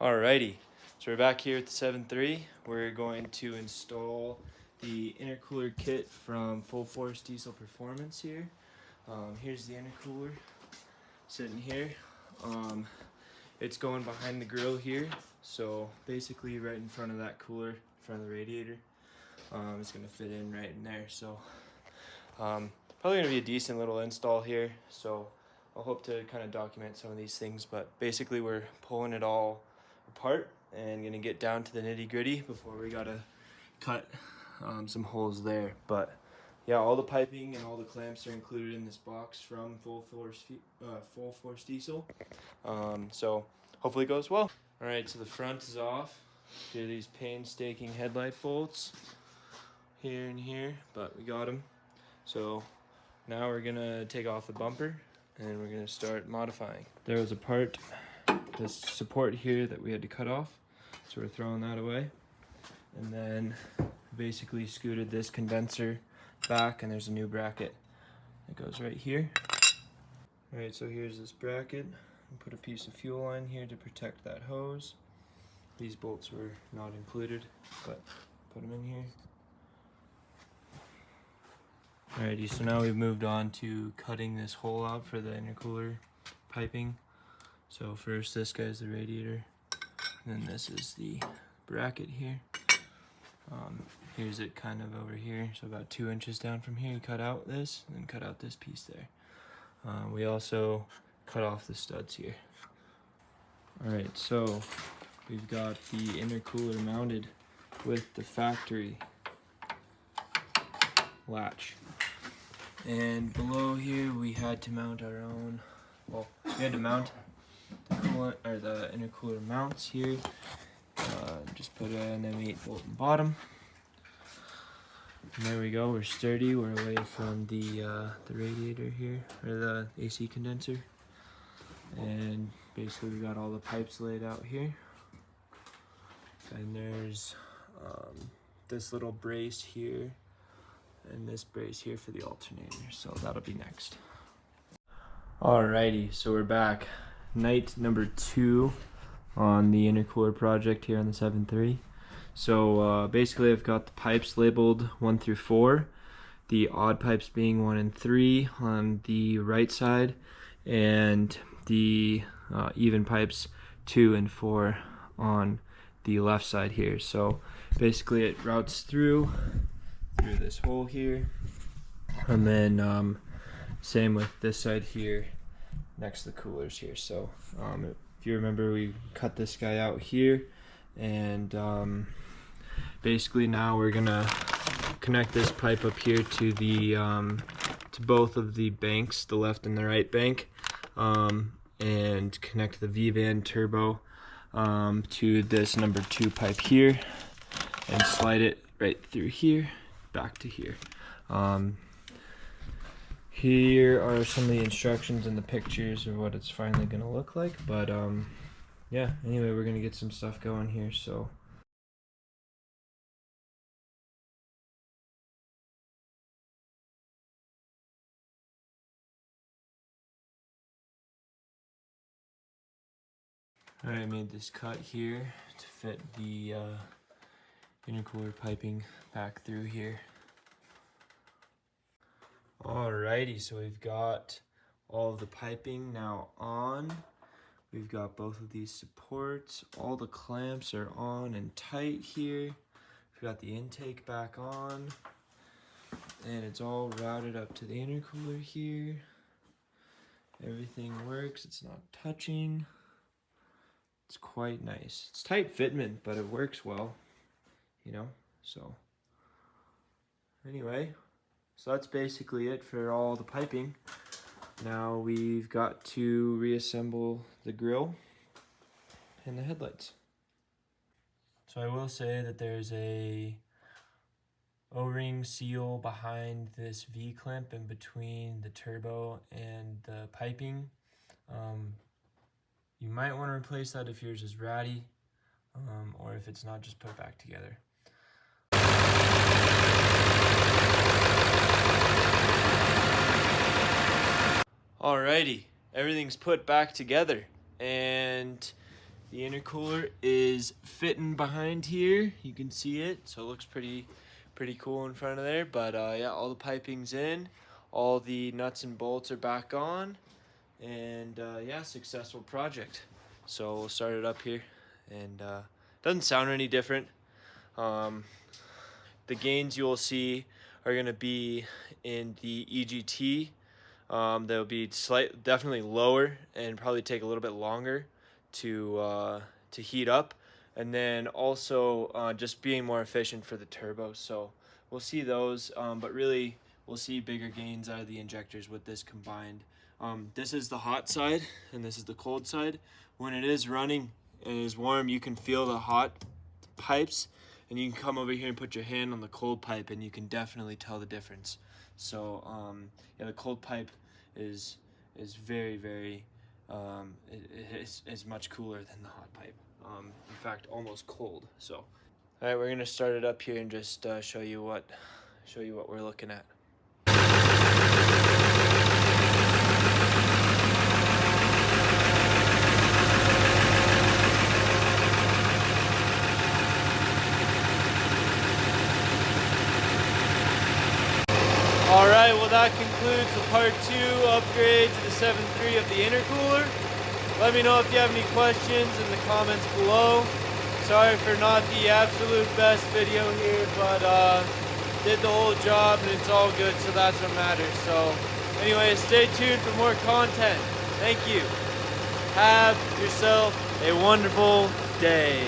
Alrighty, so we're back here at the 7.3. We're going to install the intercooler kit from Full Force Diesel Performance here. Here's the intercooler sitting here. It's going behind the grill here, so basically right in front of that cooler, in front of the radiator. It's going to fit in right in there, so probably going to be a decent little install here, so I'll hope to kind of document some of these things, but basically we're pulling it all apart and gonna get down to the nitty-gritty before we gotta cut some holes there. But yeah, all the piping and all the clamps are included in this box from Full Force Diesel. So hopefully it goes well. All right, so the front is off. Here are these painstaking headlight bolts here and here, but we got them. So now we're gonna take off the bumper and we're gonna start modifying. There was a part, this support here, that we had to cut off, so we're throwing that away. And then basically scooted this condenser back, and there's a new bracket that goes right here. All right, so here's this bracket. Put a piece of fuel line here to protect that hose. These bolts were not included, but put them in here. Alrighty, so now we've moved on to cutting this hole out for the intercooler piping. So first, this guy's the radiator, and then this is the bracket here. Here's it kind of over here, so about 2 inches down from here. You cut out this, and then cut out this piece there. We also cut off the studs here. Alright, so we've got the intercooler mounted with the factory latch. And below here we had to mount our own, well, we had to mount the coolant, or the intercooler mounts here. Just put an M8 bolt in the bottom. And there we go, we're sturdy, we're away from the radiator here, or the AC condenser. And basically we got all the pipes laid out here. And there's this little brace here, and this brace here for the alternator, so that'll be next. Alrighty, so we're back. Night number 2 on the intercooler project here on the 7.3. So basically I've got the pipes labeled 1 through 4, the odd pipes being 1 and 3 on the right side, and the even pipes 2 and 4 on the left side here. So basically it routes through this hole here, and then same with this side here next to the coolers here. So if you remember, we cut this guy out here, and basically now we're gonna connect this pipe up here to the to both of the banks, the left and the right bank, and connect the V-band turbo to this number 2 pipe here, and slide it right through here back to here. Here are some of the instructions and the pictures of what it's finally going to look like, but yeah, anyway, we're going to get some stuff going here. So I made this cut here to fit the intercooler piping back through here. Alrighty, so we've got all of the piping now on. We've got both of these supports. All the clamps are on and tight here. We've got the intake back on, and it's all routed up to the intercooler here. Everything works, it's not touching. It's quite nice. It's tight fitment, but it works well, you know, so anyway. So that's basically it for all the piping. Now we've got to reassemble the grille and the headlights. So I will say that there's a O-ring seal behind this V-clamp in between the turbo and the piping. You might want to replace that if yours is ratty, or if it's not, just put it back together. Alrighty, everything's put back together, and The intercooler is fitting behind here. You can see it, so it looks pretty cool in front of there. But yeah, all the piping's in, all the nuts and bolts are back on, and yeah, successful project. So we'll start it up here, and doesn't sound any different. The gains you will see are going to be in the EGT. They'll be definitely lower and probably take a little bit longer to heat up, and then also just being more efficient for the turbo. So we'll see those, but really we'll see bigger gains out of the injectors with this combined. This is the hot side and this is the cold side. When it is running and it is warm, you can feel the hot pipes, and you can come over here and put your hand on the cold pipe and you can definitely tell the difference. So yeah, the cold pipe is very is much cooler than the hot pipe. In fact, almost cold. So all right, we're gonna start it up here and just show you what we're looking at. Alright, well that concludes the part 2 upgrade to the 7.3 of the intercooler. Let me know if you have any questions in the comments below. Sorry for not the absolute best video here, but did the whole job and it's all good, so that's what matters. So anyway, stay tuned for more content. Thank you. Have yourself a wonderful day.